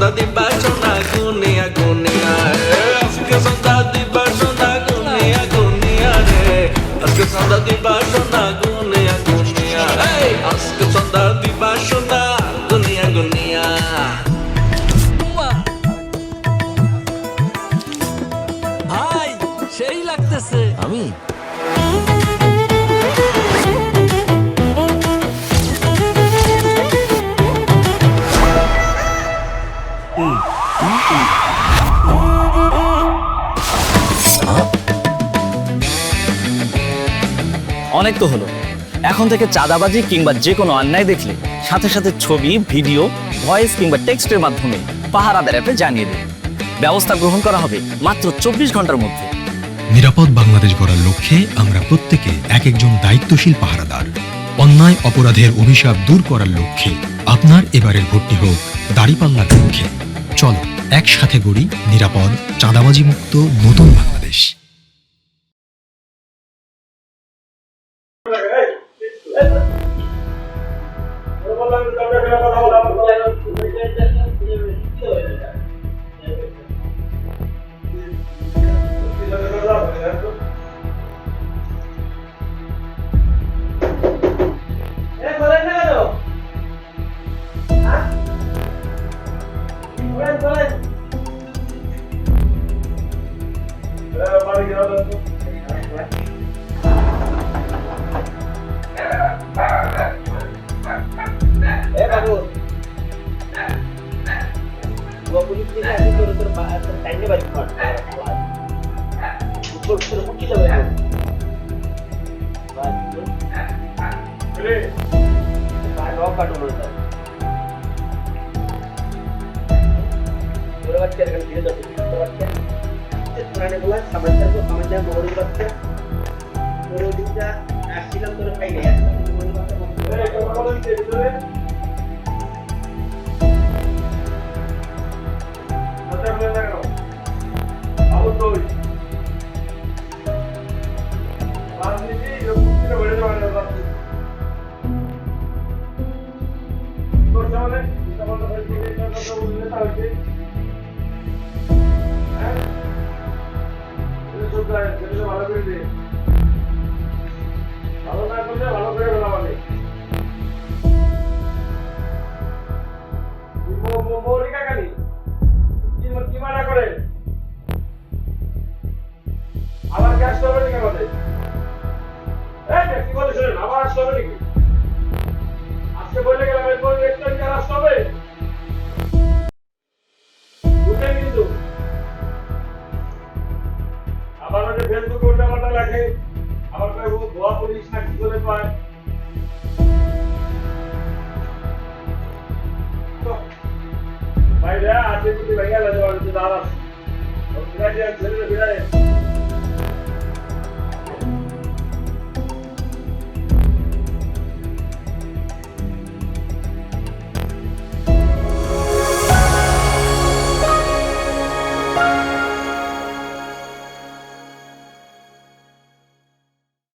সন্ধ্যা দিবা সোনা গুনিয়া গুনিয়া আজকে সন্ধ্যা দিবা সোনা গুনিয়া গুনিয়া রে আজকে সন্ধ্যা দিবা সোনা গুনিয়া গুনিয়া আজকে সন্ধ্যা দিবা সোনা গুনিয়া গুনিয়া ভাই সেই লাগতেছে। আমি অনেক তো হলো, এখন থেকে চাঁদাবাজি কিংবা যে কোনো অন্যায় দেখলে সাথে সাথে ছবি, ভিডিও, ভয়েস কিংবা টেক্সটের মাধ্যমে পাহারাদার অ্যাপে জানিয়ে দিন। ব্যবস্থা গ্রহণ করা হবে মাত্র 24 ঘন্টার মধ্যে। নিরাপদ বাংলাদেশ গড়ার লক্ষ্যে আমরা প্রত্যেকে এক একজন দায়িত্বশীল পাহারাদার। অন্যায় অপরাধের অভিশাপ দূর করার লক্ষ্যে আপনার এবারের ভোটটি হোক দাঁড়িপাল্লার লক্ষ্যে। চলো একসাথে গড়ি নিরাপদ, চাঁদাবাজি মুক্ত নতুন বাংলাদেশ। ভাই রে আজকে ভাইয়া লাগে দাঁড়াস